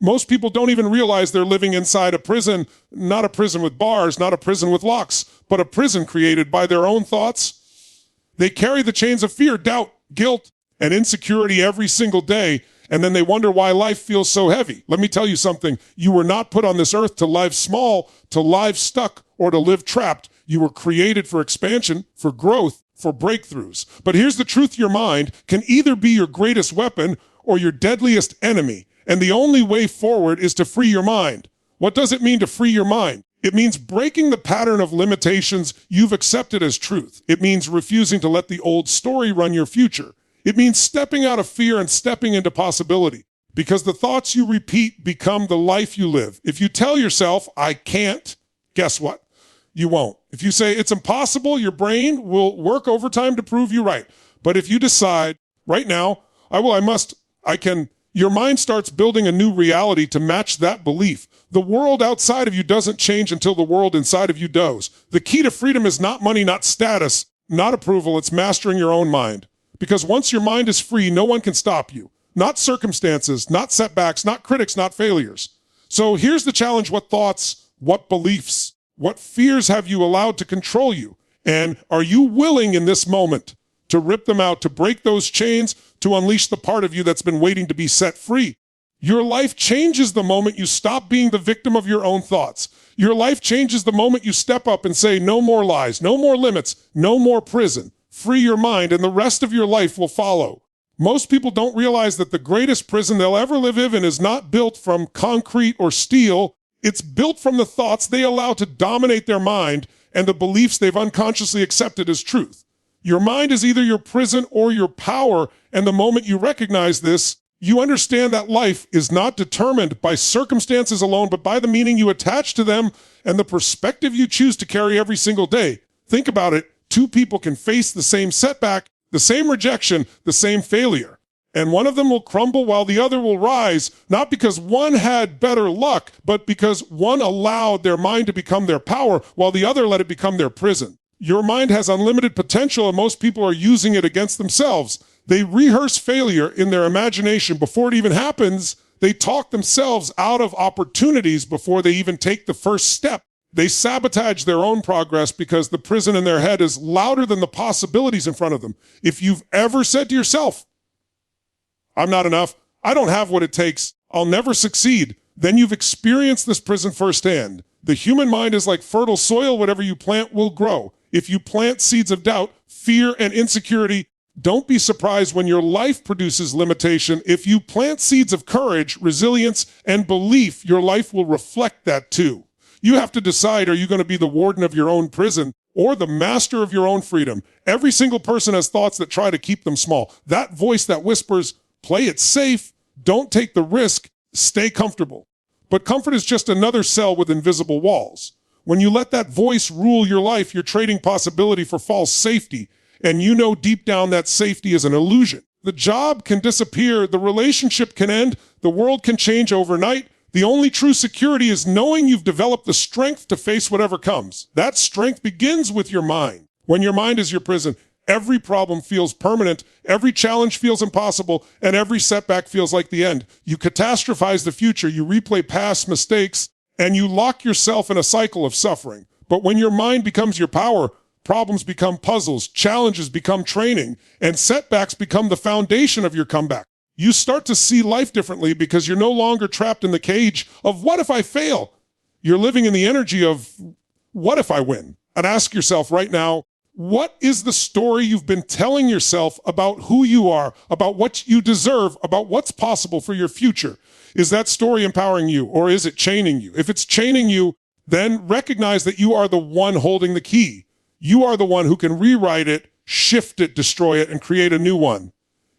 Most people don't even realize they're living inside a prison, not a prison with bars, not a prison with locks, but a prison created by their own thoughts. They carry the chains of fear, doubt, guilt, and insecurity every single day, and then they wonder why life feels so heavy. Let me tell you something. You were not put on this earth to live small, to live stuck, or to live trapped. You were created for expansion, for growth, for breakthroughs. But here's the truth: your mind can either be your greatest weapon or your deadliest enemy. And the only way forward is to free your mind. What does it mean to free your mind? It means breaking the pattern of limitations you've accepted as truth. It means refusing to let the old story run your future. It means stepping out of fear and stepping into possibility. Because the thoughts you repeat become the life you live. If you tell yourself, I can't, guess what? You won't. If you say it's impossible, your brain will work overtime to prove you right. But if you decide right now, I can, your mind starts building a new reality to match that belief. The world outside of you doesn't change until the world inside of you does. The key to freedom is not money, not status, not approval. It's mastering your own mind. Because once your mind is free, no one can stop you. Not circumstances, not setbacks, not critics, not failures. So here's the challenge. What thoughts, what beliefs, what fears have you allowed to control you? And are you willing in this moment to rip them out, to break those chains, to unleash the part of you that's been waiting to be set free? Your life changes the moment you stop being the victim of your own thoughts. Your life changes the moment you step up and say, no more lies, no more limits, no more prison. Free your mind, and the rest of your life will follow. Most people don't realize that the greatest prison they'll ever live in is not built from concrete or steel. It's built from the thoughts they allow to dominate their mind and the beliefs they've unconsciously accepted as truth. Your mind is either your prison or your power, and the moment you recognize this, you understand that life is not determined by circumstances alone, but by the meaning you attach to them and the perspective you choose to carry every single day. Think about it. Two people can face the same setback, the same rejection, the same failure. And one of them will crumble while the other will rise, not because one had better luck, but because one allowed their mind to become their power while the other let it become their prison. Your mind has unlimited potential, and most people are using it against themselves. They rehearse failure in their imagination before it even happens. They talk themselves out of opportunities before they even take the first step. They sabotage their own progress because the prison in their head is louder than the possibilities in front of them. If you've ever said to yourself, I'm not enough, I don't have what it takes, I'll never succeed, then you've experienced this prison firsthand. The human mind is like fertile soil. Whatever you plant will grow. If you plant seeds of doubt, fear, and insecurity, don't be surprised when your life produces limitation. If you plant seeds of courage, resilience, and belief, your life will reflect that too. You have to decide, are you going to be the warden of your own prison or the master of your own freedom? Every single person has thoughts that try to keep them small. That voice that whispers, play it safe, don't take the risk, stay comfortable. But comfort is just another cell with invisible walls. When you let that voice rule your life, you're trading possibility for false safety. And you know deep down that safety is an illusion. The job can disappear, the relationship can end, the world can change overnight. The only true security is knowing you've developed the strength to face whatever comes. That strength begins with your mind. When your mind is your prison, every problem feels permanent, every challenge feels impossible, and every setback feels like the end. You catastrophize the future, you replay past mistakes, and you lock yourself in a cycle of suffering. But when your mind becomes your power, problems become puzzles, challenges become training, and setbacks become the foundation of your comeback. You start to see life differently because you're no longer trapped in the cage of what if I fail? You're living in the energy of what if I win? And ask yourself right now, what is the story you've been telling yourself about who you are, about what you deserve, about what's possible for your future? Is that story empowering you, or is it chaining you? If it's chaining you, then recognize that you are the one holding the key. You are the one who can rewrite it, shift it, destroy it, and create a new one.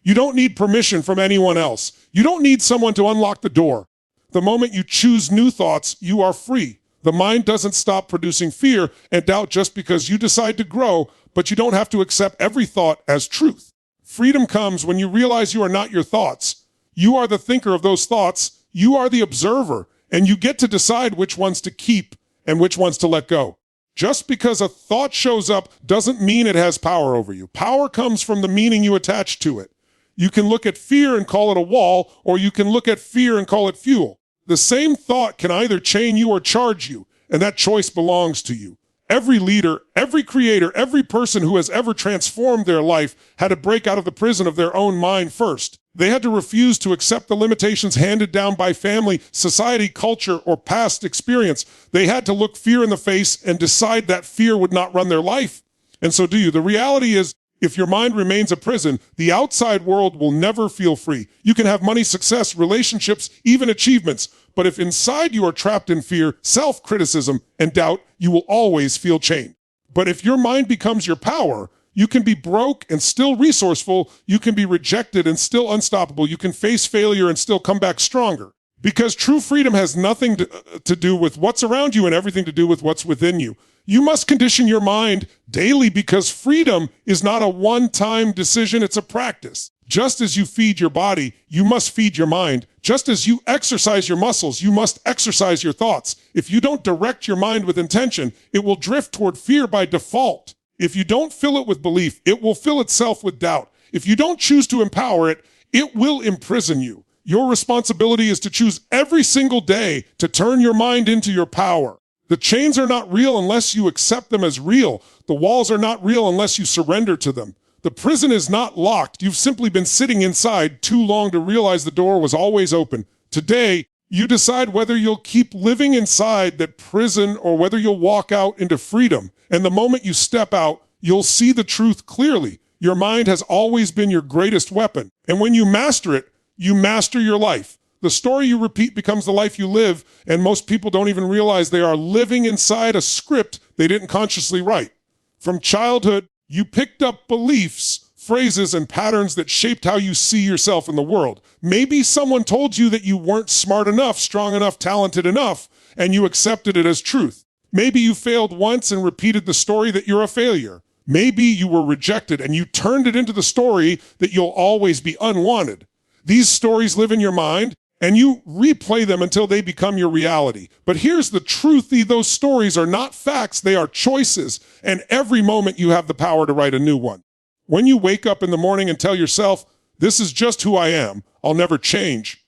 You don't need permission from anyone else. You don't need someone to unlock the door. The moment you choose new thoughts, you are free. The mind doesn't stop producing fear and doubt just because you decide to grow, but you don't have to accept every thought as truth. Freedom comes when you realize you are not your thoughts. You are the thinker of those thoughts. You are the observer, and you get to decide which ones to keep and which ones to let go. Just because a thought shows up doesn't mean it has power over you. Power comes from the meaning you attach to it. You can look at fear and call it a wall, or you can look at fear and call it fuel. The same thought can either chain you or charge you, and that choice belongs to you. Every leader, every creator, every person who has ever transformed their life had to break out of the prison of their own mind first. They had to refuse to accept the limitations handed down by family, society, culture, or past experience. They had to look fear in the face and decide that fear would not run their life. And so do you. The reality is, if your mind remains a prison, the outside world will never feel free. You can have money, success, relationships, even achievements. But if inside you are trapped in fear, self-criticism, and doubt, you will always feel chained. But if your mind becomes your power, you can be broke and still resourceful. You can be rejected and still unstoppable. You can face failure and still come back stronger. Because true freedom has nothing to do with what's around you and everything to do with what's within you. You must condition your mind daily because freedom is not a one-time decision, it's a practice. Just as you feed your body, you must feed your mind. Just as you exercise your muscles, you must exercise your thoughts. If you don't direct your mind with intention, it will drift toward fear by default. If you don't fill it with belief, it will fill itself with doubt. If you don't choose to empower it, it will imprison you. Your responsibility is to choose every single day to turn your mind into your power. The chains are not real unless you accept them as real. The walls are not real unless you surrender to them. The prison is not locked. You've simply been sitting inside too long to realize the door was always open. Today, you decide whether you'll keep living inside that prison or whether you'll walk out into freedom. And the moment you step out, you'll see the truth clearly. Your mind has always been your greatest weapon. And when you master it, you master your life. The story you repeat becomes the life you live, and most people don't even realize they are living inside a script they didn't consciously write. From childhood, you picked up beliefs, phrases, and patterns that shaped how you see yourself in the world. Maybe someone told you that you weren't smart enough, strong enough, talented enough, and you accepted it as truth. Maybe you failed once and repeated the story that you're a failure. Maybe you were rejected and you turned it into the story that you'll always be unwanted. These stories live in your mind, and you replay them until they become your reality. But here's the truth, those stories are not facts, they are choices, and every moment you have the power to write a new one. When you wake up in the morning and tell yourself, this is just who I am, I'll never change,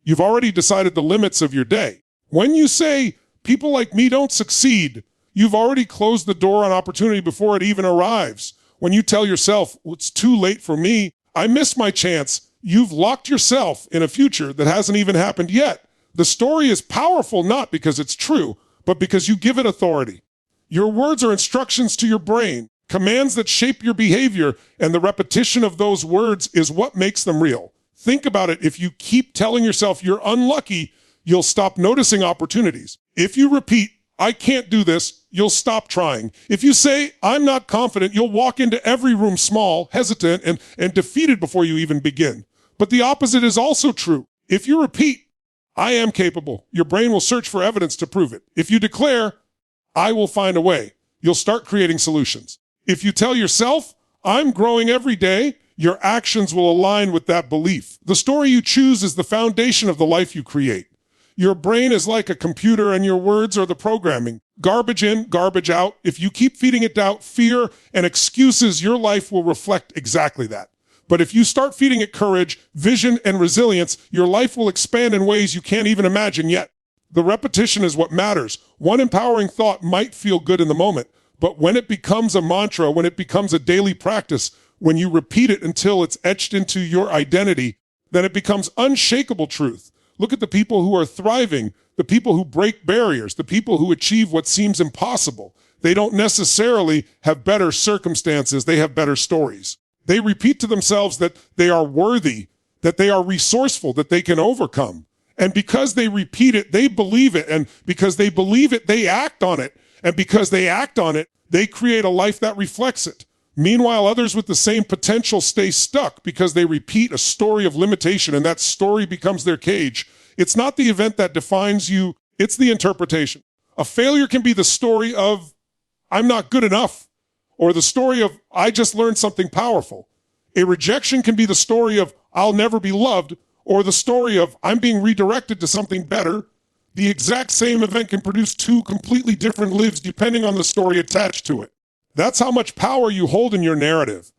you've already decided the limits of your day. When you say, people like me don't succeed, you've already closed the door on opportunity before it even arrives. When you tell yourself, it's too late for me, I missed my chance, you've locked yourself in a future that hasn't even happened yet. The story is powerful not because it's true, but because you give it authority. Your words are instructions to your brain, commands that shape your behavior, and the repetition of those words is what makes them real. Think about it. If you keep telling yourself you're unlucky, you'll stop noticing opportunities. If you repeat, I can't do this, you'll stop trying. If you say, I'm not confident, you'll walk into every room small, hesitant, and defeated before you even begin. But the opposite is also true. If you repeat, I am capable, your brain will search for evidence to prove it. If you declare, I will find a way, you'll start creating solutions. If you tell yourself, I'm growing every day, your actions will align with that belief. The story you choose is the foundation of the life you create. Your brain is like a computer and your words are the programming. Garbage in, garbage out. If you keep feeding it doubt, fear, and excuses, your life will reflect exactly that. But if you start feeding it courage, vision, and resilience, your life will expand in ways you can't even imagine yet. The repetition is what matters. One empowering thought might feel good in the moment, but when it becomes a mantra, when it becomes a daily practice, when you repeat it until it's etched into your identity, then it becomes unshakable truth. Look at the people who are thriving, the people who break barriers, the people who achieve what seems impossible. They don't necessarily have better circumstances, they have better stories. They repeat to themselves that they are worthy, that they are resourceful, that they can overcome. And because they repeat it, they believe it. And because they believe it, they act on it. And because they act on it, they create a life that reflects it. Meanwhile, others with the same potential stay stuck because they repeat a story of limitation and that story becomes their cage. It's not the event that defines you, it's the interpretation. A failure can be the story of, I'm not good enough. Or the story of, I just learned something powerful. A rejection can be the story of, I'll never be loved, or the story of, I'm being redirected to something better. The exact same event can produce two completely different lives depending on the story attached to it. That's how much power you hold in your narrative.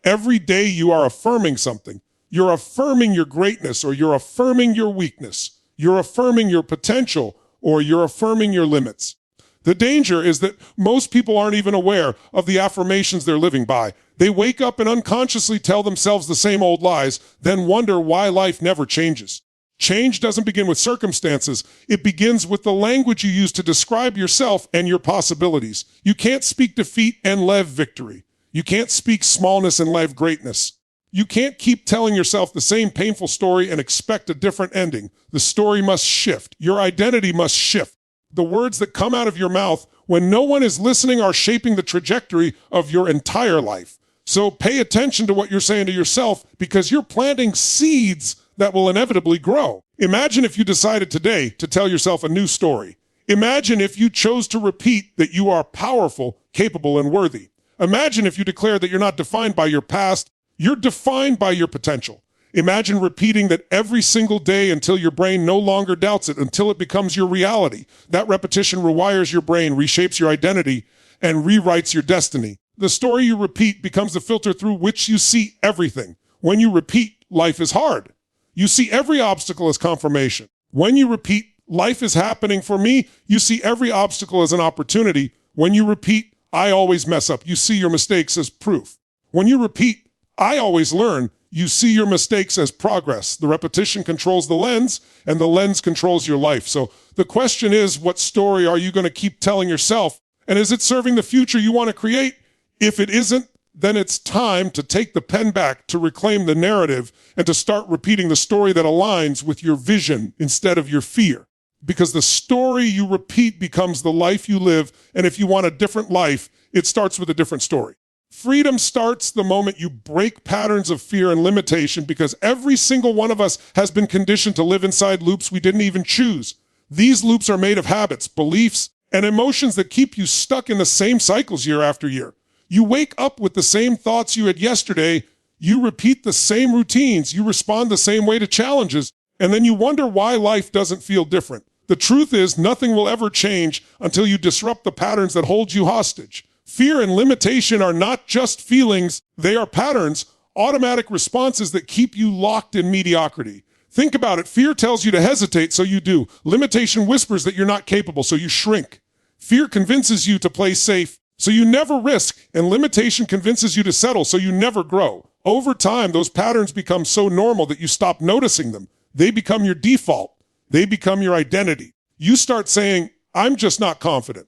Every day you are affirming something. You're affirming your greatness or you're affirming your weakness. You're affirming your potential, or you're affirming your limits. The danger is that most people aren't even aware of the affirmations they're living by. They wake up and unconsciously tell themselves the same old lies, then wonder why life never changes. Change doesn't begin with circumstances. It begins with the language you use to describe yourself and your possibilities. You can't speak defeat and live victory. You can't speak smallness and live greatness. You can't keep telling yourself the same painful story and expect a different ending. The story must shift. Your identity must shift. The words that come out of your mouth when no one is listening are shaping the trajectory of your entire life. So pay attention to what you're saying to yourself, because you're planting seeds that will inevitably grow. Imagine if you decided today to tell yourself a new story. Imagine if you chose to repeat that you are powerful, capable, and worthy. Imagine if you declared that you're not defined by your past, you're defined by your potential. Imagine repeating that every single day until your brain no longer doubts it, until it becomes your reality. That repetition rewires your brain, reshapes your identity, and rewrites your destiny. The story you repeat becomes the filter through which you see everything. When you repeat, life is hard. You see every obstacle as confirmation. When you repeat, life is happening for me, you see every obstacle as an opportunity. When you repeat, I always mess up, you see your mistakes as proof. When you repeat, I always learn, you see your mistakes as progress. The repetition controls the lens, and the lens controls your life. So the question is, what story are you going to keep telling yourself? And is it serving the future you want to create? If it isn't, then it's time to take the pen back, to reclaim the narrative, and to start repeating the story that aligns with your vision instead of your fear. Because the story you repeat becomes the life you live, and if you want a different life, it starts with a different story. Freedom starts the moment you break patterns of fear and limitation, because every single one of us has been conditioned to live inside loops we didn't even choose. These loops are made of habits, beliefs, and emotions that keep you stuck in the same cycles year after year. You wake up with the same thoughts you had yesterday, you repeat the same routines, you respond the same way to challenges, and then you wonder why life doesn't feel different. The truth is, nothing will ever change until you disrupt the patterns that hold you hostage. Fear and limitation are not just feelings, they are patterns, automatic responses that keep you locked in mediocrity. Think about it. Fear tells you to hesitate, so you do. Limitation whispers that you're not capable, so you shrink. Fear convinces you to play safe, so you never risk, and limitation convinces you to settle, so you never grow. Over time, those patterns become so normal that you stop noticing them. They become your default. They become your identity. You start saying, I'm just not confident,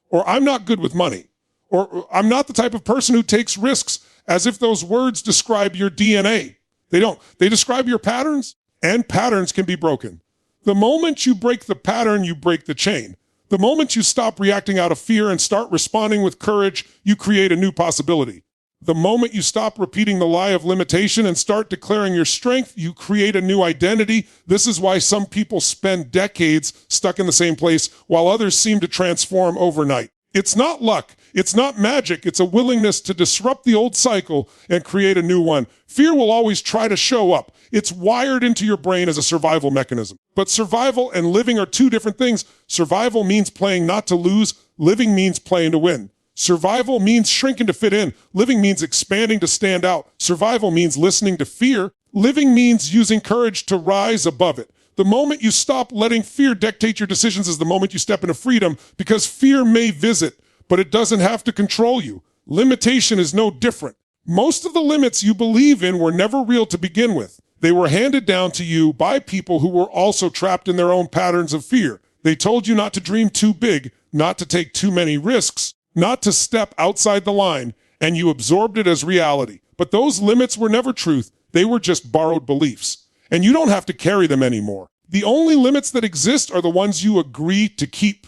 or I'm not good with money, or I'm not the type of person who takes risks, as if those words describe your DNA. They don't. They describe your patterns, and patterns can be broken. The moment you break the pattern, you break the chain. The moment you stop reacting out of fear and start responding with courage, you create a new possibility. The moment you stop repeating the lie of limitation and start declaring your strength, you create a new identity. This is why some people spend decades stuck in the same place, while others seem to transform overnight. It's not luck. It's not magic. It's a willingness to disrupt the old cycle and create a new one. Fear will always try to show up. It's wired into your brain as a survival mechanism. But survival and living are two different things. Survival means playing not to lose. Living means playing to win. Survival means shrinking to fit in. Living means expanding to stand out. Survival means listening to fear. Living means using courage to rise above it. The moment you stop letting fear dictate your decisions is the moment you step into freedom, because fear may visit, but it doesn't have to control you. Limitation is no different. Most of the limits you believe in were never real to begin with. They were handed down to you by people who were also trapped in their own patterns of fear. They told you not to dream too big, not to take too many risks, not to step outside the line, and you absorbed it as reality. But those limits were never truth. They were just borrowed beliefs. And you don't have to carry them anymore. The only limits that exist are the ones you agree to keep.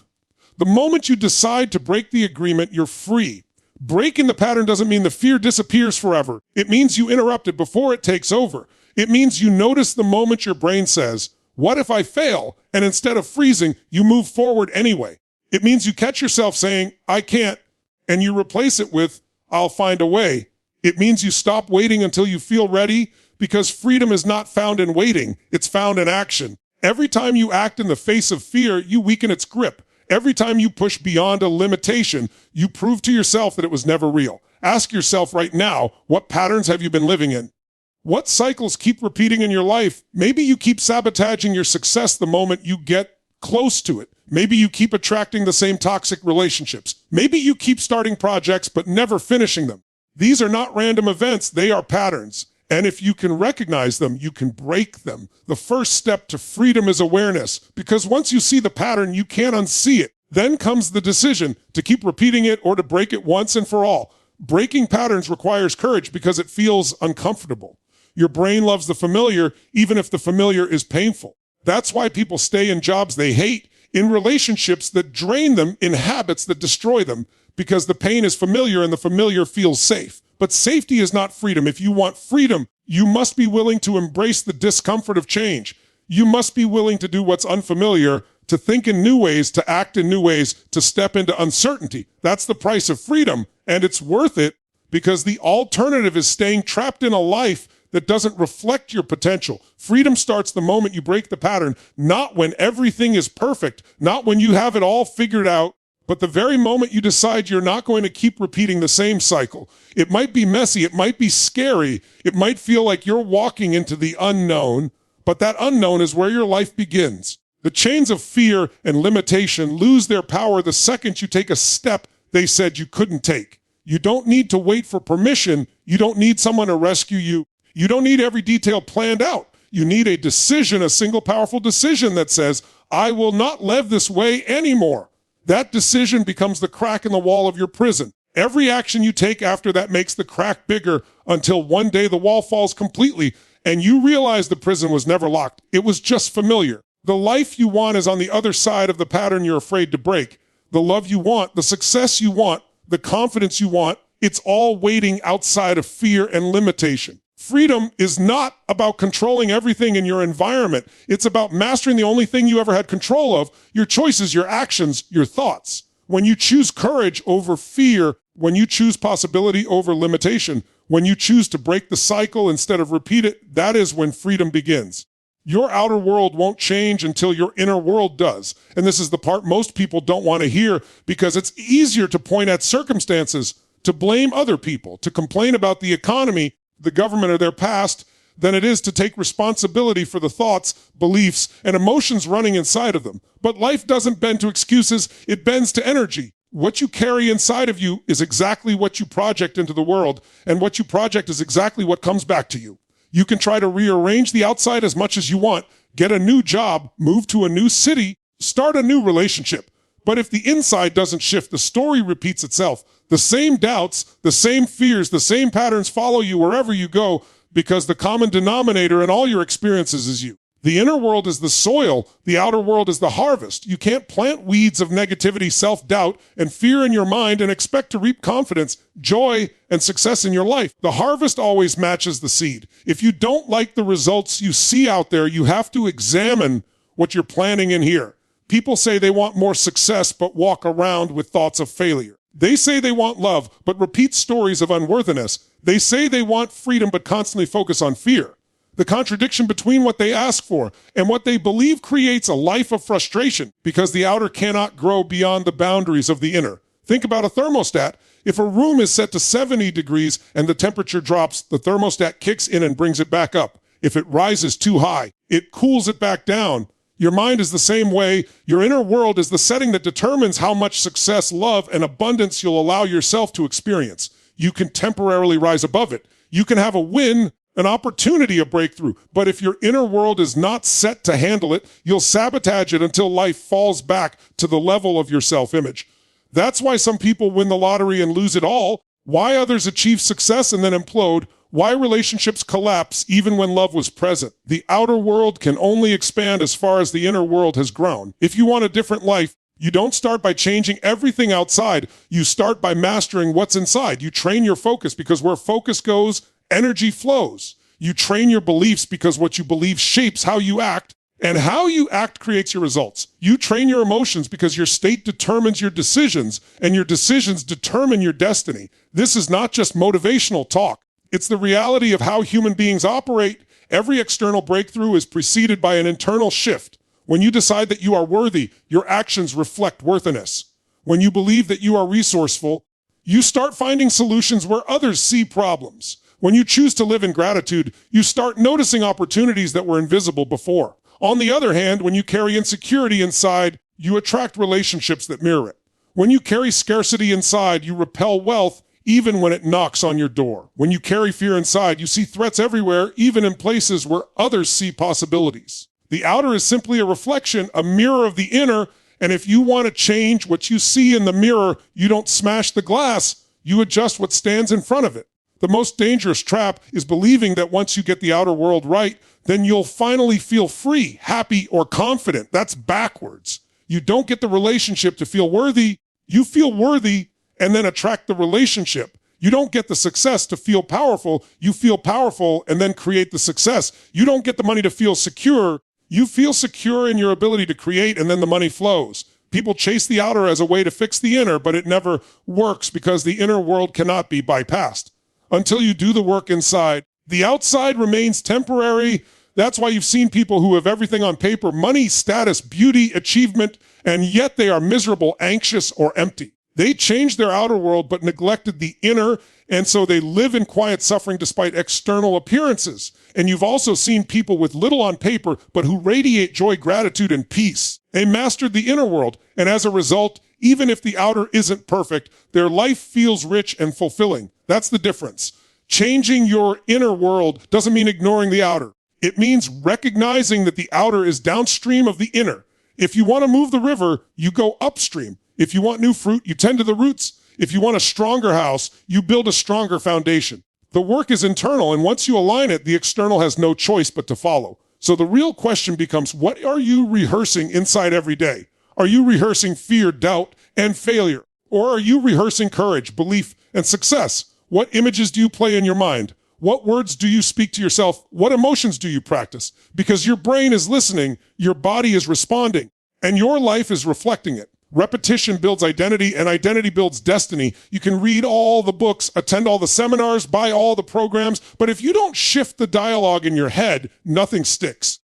The moment you decide to break the agreement, you're free. Breaking the pattern doesn't mean the fear disappears forever. It means you interrupt it before it takes over. It means you notice the moment your brain says, what if I fail? And instead of freezing, you move forward anyway. It means you catch yourself saying, I can't, and you replace it with, I'll find a way. It means you stop waiting until you feel ready, because freedom is not found in waiting, it's found in action. Every time you act in the face of fear, you weaken its grip. Every time you push beyond a limitation, you prove to yourself that it was never real. Ask yourself right now, what patterns have you been living in? What cycles keep repeating in your life? Maybe you keep sabotaging your success the moment you get close to it. Maybe you keep attracting the same toxic relationships. Maybe you keep starting projects but never finishing them. These are not random events, they are patterns. And if you can recognize them, you can break them. The first step to freedom is awareness, because once you see the pattern, you can't unsee it. Then comes the decision to keep repeating it or to break it once and for all. Breaking patterns requires courage because it feels uncomfortable. Your brain loves the familiar, even if the familiar is painful. That's why people stay in jobs they hate, in relationships that drain them, in habits that destroy them, because the pain is familiar and the familiar feels safe. But safety is not freedom. If you want freedom, you must be willing to embrace the discomfort of change. You must be willing to do what's unfamiliar, to think in new ways, to act in new ways, to step into uncertainty. That's the price of freedom, and it's worth it, because the alternative is staying trapped in a life that doesn't reflect your potential. Freedom starts the moment you break the pattern, not when everything is perfect, not when you have it all figured out, but the very moment you decide you're not going to keep repeating the same cycle. It might be messy, it might be scary, it might feel like you're walking into the unknown, but that unknown is where your life begins. The chains of fear and limitation lose their power the second you take a step they said you couldn't take. You don't need to wait for permission. You don't need someone to rescue you. You don't need every detail planned out. You need a decision, a single powerful decision that says, I will not live this way anymore. That decision becomes the crack in the wall of your prison. Every action you take after that makes the crack bigger until one day the wall falls completely and you realize the prison was never locked. It was just familiar. The life you want is on the other side of the pattern you're afraid to break. The love you want, the success you want, the confidence you want, it's all waiting outside of fear and limitation. Freedom is not about controlling everything in your environment. It's about mastering the only thing you ever had control of, your choices, your actions, your thoughts. When you choose courage over fear, when you choose possibility over limitation, when you choose to break the cycle instead of repeat it, that is when freedom begins. Your outer world won't change until your inner world does. And this is the part most people don't want to hear, because it's easier to point at circumstances, to blame other people, to complain about the economy, the government, or their past, than it is to take responsibility for the thoughts, beliefs, and emotions running inside of them. But life doesn't bend to excuses, it bends to energy. What you carry inside of you is exactly what you project into the world, and what you project is exactly what comes back to you. You can try to rearrange the outside as much as you want, get a new job, move to a new city, start a new relationship. But if the inside doesn't shift, the story repeats itself. The same doubts, the same fears, the same patterns follow you wherever you go, because the common denominator in all your experiences is you. The inner world is the soil, the outer world is the harvest. You can't plant weeds of negativity, self-doubt, and fear in your mind and expect to reap confidence, joy, and success in your life. The harvest always matches the seed. If you don't like the results you see out there, you have to examine what you're planting in here. People say they want more success but walk around with thoughts of failure. They say they want love but repeat stories of unworthiness. They say they want freedom but constantly focus on fear. The contradiction between what they ask for and what they believe creates a life of frustration, because the outer cannot grow beyond the boundaries of the inner. Think about a thermostat. If a room is set to 70 degrees and the temperature drops, the thermostat kicks in and brings it back up. If it rises too high, it cools it back down. Your mind is the same way. Your inner world is the setting that determines how much success, love, and abundance you'll allow yourself to experience. You can temporarily rise above it. You can have a win, an opportunity, a breakthrough. But if your inner world is not set to handle it, you'll sabotage it until life falls back to the level of your self-image. That's why some people win the lottery and lose it all, why others achieve success and then implode, why relationships collapse even when love was present. The outer world can only expand as far as the inner world has grown. If you want a different life, you don't start by changing everything outside. You start by mastering what's inside. You train your focus, because where focus goes, energy flows. You train your beliefs, because what you believe shapes how you act, and how you act creates your results. You train your emotions, because your state determines your decisions, and your decisions determine your destiny. This is not just motivational talk. It's the reality of how human beings operate. Every external breakthrough is preceded by an internal shift. When you decide that you are worthy, your actions reflect worthiness. When you believe that you are resourceful, you start finding solutions where others see problems. When you choose to live in gratitude, you start noticing opportunities that were invisible before. On the other hand, when you carry insecurity inside, you attract relationships that mirror it. When you carry scarcity inside, you repel wealth even when it knocks on your door. When you carry fear inside, you see threats everywhere, even in places where others see possibilities. The outer is simply a reflection, a mirror of the inner, and if you want to change what you see in the mirror, you don't smash the glass, you adjust what stands in front of it. The most dangerous trap is believing that once you get the outer world right, then you'll finally feel free, happy, or confident. That's backwards. You don't get the relationship to feel worthy. You feel worthy and then attract the relationship. You don't get the success to feel powerful. You feel powerful and then create the success. You don't get the money to feel secure. You feel secure in your ability to create and then the money flows. People chase the outer as a way to fix the inner, but it never works because the inner world cannot be bypassed. Until you do the work inside, the outside remains temporary. That's why you've seen people who have everything on paper, money, status, beauty, achievement, and yet they are miserable, anxious, or empty. They changed their outer world but neglected the inner, and so they live in quiet suffering despite external appearances. And you've also seen people with little on paper but who radiate joy, gratitude, and peace. They mastered the inner world, and as a result, even if the outer isn't perfect, their life feels rich and fulfilling. That's the difference. Changing your inner world doesn't mean ignoring the outer. It means recognizing that the outer is downstream of the inner. If you want to move the river, you go upstream. If you want new fruit, you tend to the roots. If you want a stronger house, you build a stronger foundation. The work is internal, and once you align it, the external has no choice but to follow. So the real question becomes, what are you rehearsing inside every day? Are you rehearsing fear, doubt, and failure? Or are you rehearsing courage, belief, and success? What images do you play in your mind? What words do you speak to yourself? What emotions do you practice? Because your brain is listening, your body is responding, and your life is reflecting it. Repetition builds identity, and identity builds destiny. You can read all the books, attend all the seminars, buy all the programs, but if you don't shift the dialogue in your head, nothing sticks.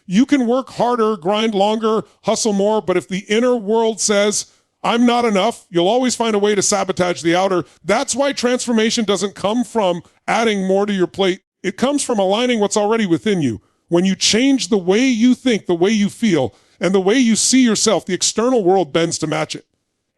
You can work harder, grind longer, hustle more, but if the inner world says, I'm not enough, you'll always find a way to sabotage the outer. That's why transformation doesn't come from adding more to your plate. It comes from aligning what's already within you. When you change the way you think, the way you feel, and the way you see yourself, the external world bends to match it.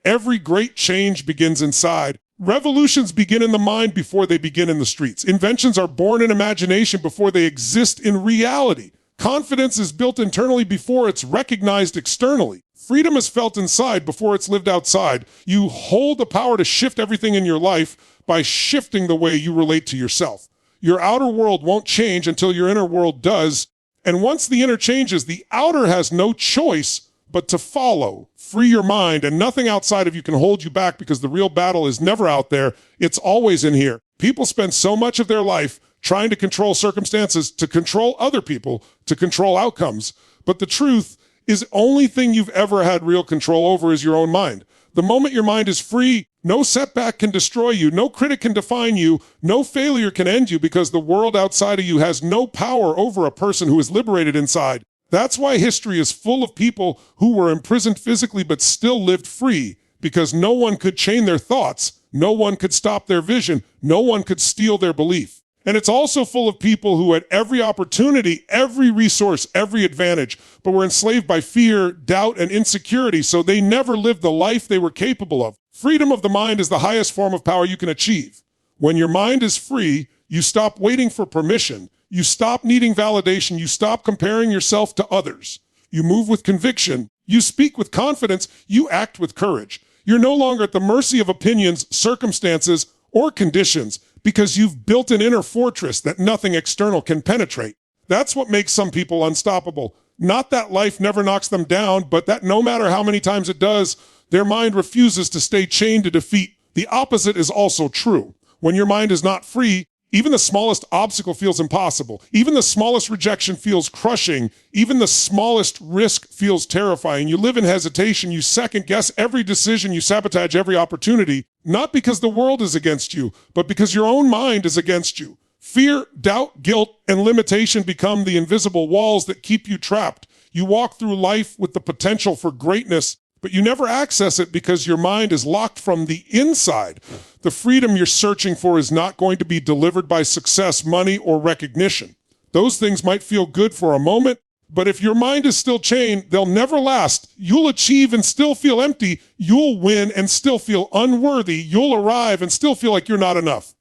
Every great change begins inside. Revolutions begin in the mind before they begin in the streets. Inventions are born in imagination before they exist in reality. Confidence is built internally before it's recognized externally. Freedom is felt inside before it's lived outside. You hold the power to shift everything in your life by shifting the way you relate to yourself. Your outer world won't change until your inner world does. And once the inner changes, the outer has no choice but to follow. Free your mind, and nothing outside of you can hold you back because the real battle is never out there. It's always in here. People spend so much of their life trying to control circumstances, to control other people, to control outcomes. But the truth is the only thing you've ever had real control over is your own mind. The moment your mind is free, no setback can destroy you, no critic can define you, no failure can end you because the world outside of you has no power over a person who is liberated inside. That's why history is full of people who were imprisoned physically but still lived free, because no one could chain their thoughts, no one could stop their vision, no one could steal their belief. And it's also full of people who had every opportunity, every resource, every advantage, but were enslaved by fear, doubt, and insecurity, so they never lived the life they were capable of. Freedom of the mind is the highest form of power you can achieve. When your mind is free, you stop waiting for permission. You stop needing validation. You stop comparing yourself to others. You move with conviction. You speak with confidence. You act with courage. You're no longer at the mercy of opinions, circumstances, or conditions, because you've built an inner fortress that nothing external can penetrate. That's what makes some people unstoppable. Not that life never knocks them down, but that no matter how many times it does, their mind refuses to stay chained to defeat. The opposite is also true. When your mind is not free, even the smallest obstacle feels impossible. Even the smallest rejection feels crushing. Even the smallest risk feels terrifying. You live in hesitation. You second guess every decision. You sabotage every opportunity, not because the world is against you, but because your own mind is against you. Fear, doubt, guilt, and limitation become the invisible walls that keep you trapped. You walk through life with the potential for greatness, but you never access it because your mind is locked from the inside. The freedom you're searching for is not going to be delivered by success, money, or recognition. Those things might feel good for a moment, but if your mind is still chained, they'll never last. You'll achieve and still feel empty. You'll win and still feel unworthy. You'll arrive and still feel like you're not enough.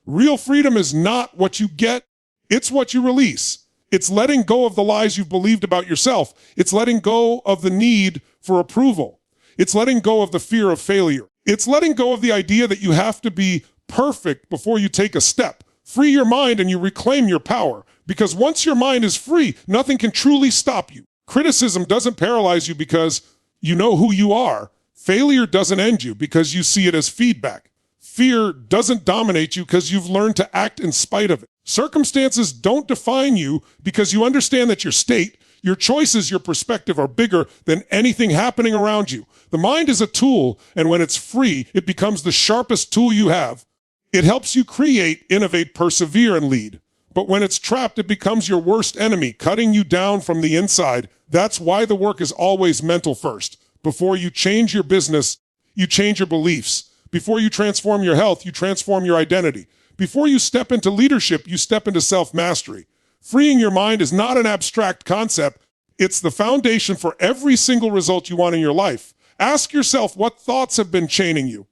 Real freedom is not what you get, it's what you release. It's letting go of the lies you've believed about yourself. It's letting go of the need for approval. It's letting go of the fear of failure. It's letting go of the idea that you have to be perfect before you take a step. Free your mind and you reclaim your power. Because once your mind is free, nothing can truly stop you. Criticism doesn't paralyze you because you know who you are. Failure doesn't end you because you see it as feedback. Fear doesn't dominate you because you've learned to act in spite of it. Circumstances don't define you because you understand that your state, your choices, your perspective are bigger than anything happening around you. The mind is a tool, and when it's free, it becomes the sharpest tool you have. It helps you create, innovate, persevere, and lead. But when it's trapped, it becomes your worst enemy, cutting you down from the inside. That's why the work is always mental first. Before you change your business, you change your beliefs. Before you transform your health, you transform your identity. Before you step into leadership, you step into self-mastery. Freeing your mind is not an abstract concept. It's the foundation for every single result you want in your life. Ask yourself, what thoughts have been chaining you?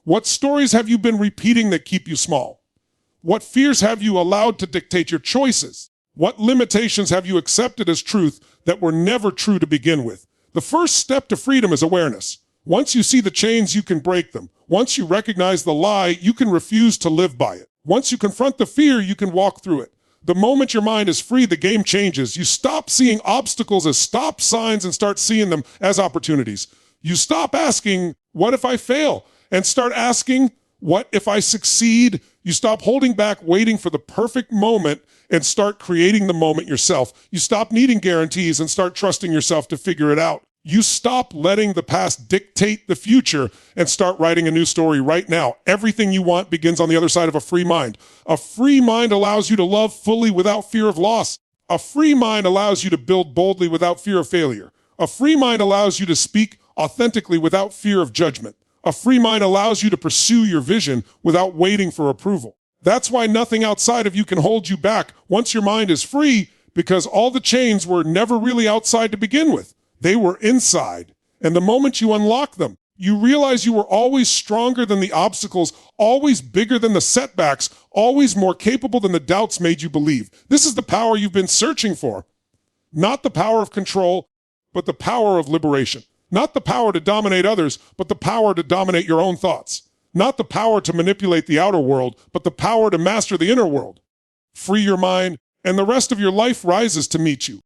What stories have you been repeating that keep you small? What fears have you allowed to dictate your choices? What limitations have you accepted as truth that were never true to begin with? The first step to freedom is awareness. Once you see the chains, you can break them. Once you recognize the lie, you can refuse to live by it. Once you confront the fear, you can walk through it. The moment your mind is free, the game changes. You stop seeing obstacles as stop signs and start seeing them as opportunities. You stop asking, what if I fail? And start asking, what if I succeed? You stop holding back, waiting for the perfect moment, and start creating the moment yourself. You stop needing guarantees and start trusting yourself to figure it out. You stop letting the past dictate the future and start writing a new story right now. Everything you want begins on the other side of a free mind. A free mind allows you to love fully without fear of loss. A free mind allows you to build boldly without fear of failure. A free mind allows you to speak authentically without fear of judgment. A free mind allows you to pursue your vision without waiting for approval. That's why nothing outside of you can hold you back once your mind is free, because all the chains were never really outside to begin with. They were inside. And the moment you unlock them, you realize you were always stronger than the obstacles, always bigger than the setbacks, always more capable than the doubts made you believe. This is the power you've been searching for. Not the power of control, but the power of liberation. Not the power to dominate others, but the power to dominate your own thoughts. Not the power to manipulate the outer world, but the power to master the inner world. Free your mind, and the rest of your life rises to meet you.